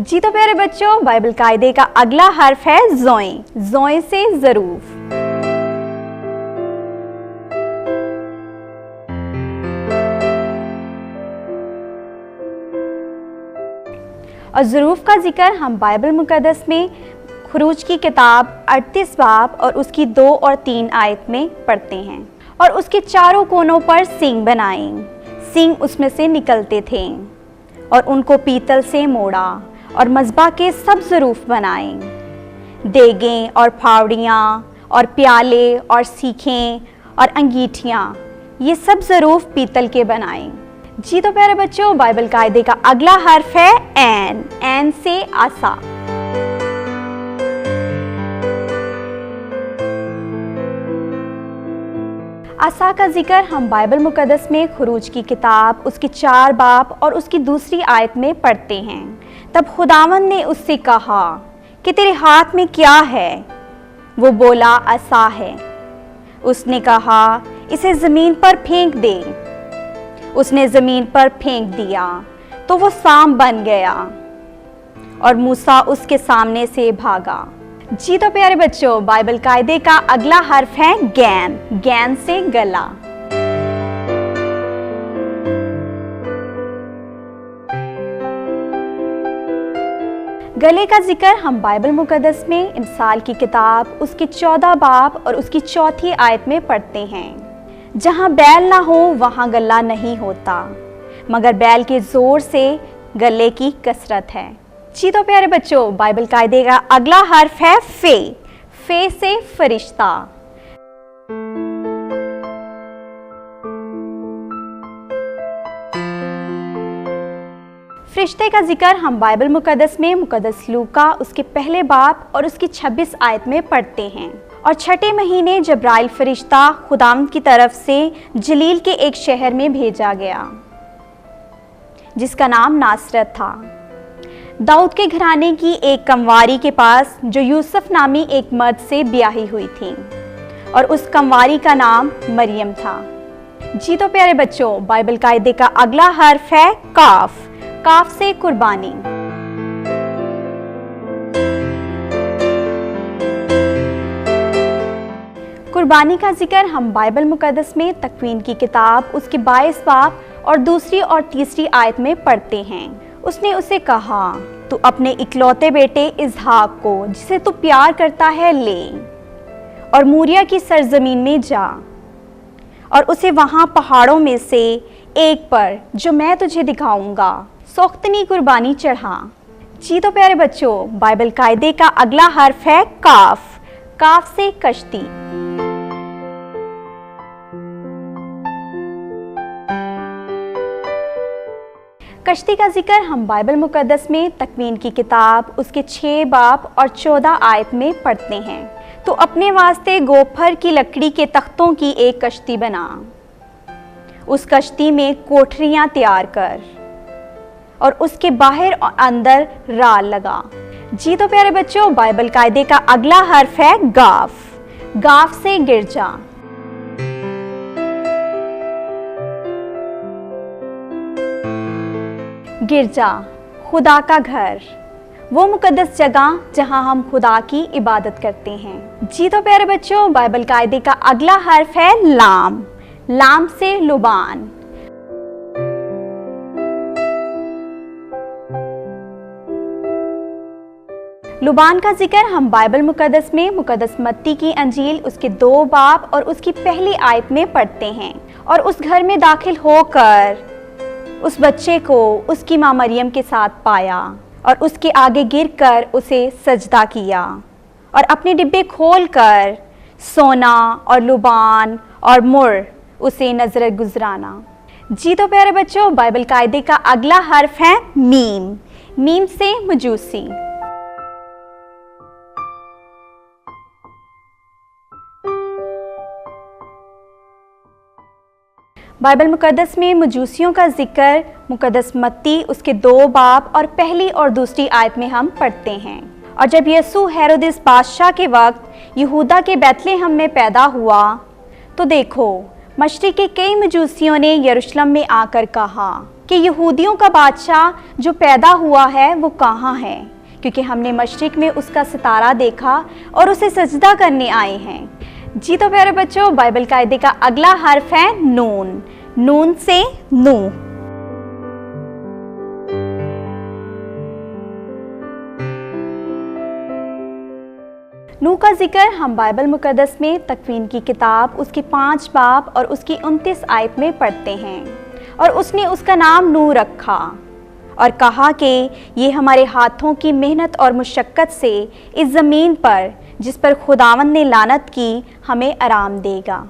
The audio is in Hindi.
जी तो प्यारे बच्चों, बाइबल कायदे का अगला हर्फ है ज़ोए। ज़ोए से ज़रूफ। और ज़रूफ का जिक्र हम बाइबल मुकद्दस में खुरूज की किताब 38 बाब और उसकी 2 और 3 आयत में पढ़ते हैं। और उसके चारों कोनों पर सींग बनाए, सींग उसमें से निकलते थे, और उनको पीतल से मोड़ा और मज़बा के सब ज़रूफ बनाए, देगें और फावड़ियाँ और प्याले और सीखें और अंगीठियाँ, ये सब ज़रूफ पीतल के बनाए। जी तो प्यारे बच्चों, बाइबल कायदे का अगला हर्फ है ऐन। ऐन से आसा। आसा का जिक्र हम बाइबल मुकद्दस में खुरूज की किताब उसकी 4 बाब और उसकी 2 आयत में पढ़ते हैं। तब खुदावंद ने उससे कहा कि तेरे हाथ में क्या है? वो बोला, आसा है। उसने कहा, इसे ज़मीन पर फेंक दे। उसने ज़मीन पर फेंक दिया तो वो सांप बन गया, और मूसा उसके सामने से भागा। जी तो प्यारे बच्चों, बाइबल कायदे का अगला हर्फ है गैन। गैन से गला। गले का जिक्र हम बाइबल मुकद्दस में इमसाल की किताब उसकी 14 बाब और उसकी 4 आयत में पढ़ते हैं। जहाँ बैल ना हो वहाँ गला नहीं होता, मगर बैल के जोर से गले की कसरत है। जी तो प्यारे बच्चों, बाइबल कायदे का अगला हर्फ है फे। फे से फरिश्ता। फरिश्ते का जिक्र हम बाइबल मुकद्दस में मुकद्दस लूका उसके पहले बाब और उसकी 26 आयत में पढ़ते हैं। और छठे महीने जब्राइल फरिश्ता खुदावंद की तरफ से जलील के एक शहर में भेजा गया, जिसका नाम नासरत था, दाऊद के घराने की एक कमवारी के पास, जो यूसुफ नामी एक मर्द से ब्याही हुई थी, और उस कमवारी का नाम मरियम था। जी तो प्यारे बच्चों, बाइबल कायदे का अगला हर्फ है काफ। काफ से कुर्बानी। कुर्बानी का जिक्र हम बाइबल मुकद्दस में तकवीन की किताब उसके 22 बाब और 2 और 3 आयत में पढ़ते हैं। उसने उसे कहा, तू अपने इकलौते बेटे इसहाक को, जिसे तू प्यार करता है, ले और मूरिया की सरजमीन में जा, और उसे वहां पहाड़ों में से एक पर, जो मैं तुझे दिखाऊंगा, सोख्तनी कुर्बानी चढ़ा। जी तो प्यारे बच्चों, बाइबल कायदे का अगला हर्फ है काफ। काफ से कश्ती। कश्ती का जिक्र हम बाइबल मुकद्दस में तकवीन की किताब उसके 6 बाब और 14 आयत में पढ़ते हैं। तो अपने वास्ते गोफर की लकड़ी के तख्तों की एक कश्ती बना, उस कश्ती में कोठरियां तैयार कर, और उसके बाहर और अंदर राल लगा। जी तो प्यारे बच्चों, बाइबल कायदे का अगला हर्फ है गाफ। गाफ से गिरजा। गिरजा, खुदा का घर, वो मुकद्दस जगह जहां हम खुदा की इबादत करते हैं। जी तो प्यारे बच्चों, बाइबल कायदे का अगला हर्फ है लाम। लाम से लुबान। लुबान का जिक्र हम बाइबल मुकद्दस में मुकद्दस मत्ती की अंजील उसके 2 बाब और उसकी 1 आयत में पढ़ते हैं। और उस घर में दाखिल होकर उस बच्चे को उसकी माँ मरियम के साथ पाया, और उसके आगे गिरकर उसे सजदा किया, और अपने डिब्बे खोलकर सोना और लुबान और मुर उसे नजर गुजराना। जी तो प्यारे बच्चों, बाइबल कायदे का अगला हर्फ है मीम। मीम से मजूसी। बाइबल मुकद्दस में मजूसियों का जिक्र मुकद्दस मत्ती उसके 2 बाब और 1 और 2 आयत में हम पढ़ते हैं। और जब यसू हेरोदिस बादशाह के वक्त यहूदा के बैतलहम में पैदा हुआ, तो देखो, मशरिक के कई मजूसियों ने यरूशलेम में आकर कहा, कि यहूदियों का बादशाह जो पैदा हुआ है वो कहाँ है, क्योंकि हमने मशरिक में उसका सितारा देखा और उसे सजदा करने आए हैं। जी तो प्यारे बच्चों, बाइबल कायदे का अगला हर्फ है नून। नून से नूह। नूह का जिक्र हम बाइबल मुकद्दस में तकवीन की किताब उसके 5 बाब और उसकी 29 आयत में पढ़ते हैं। और उसने उसका नाम नूह रखा और कहा कि ये हमारे हाथों की मेहनत और मुशक्क़त से इस ज़मीन पर जिस पर खुदावंद ने लानत की हमें आराम देगा।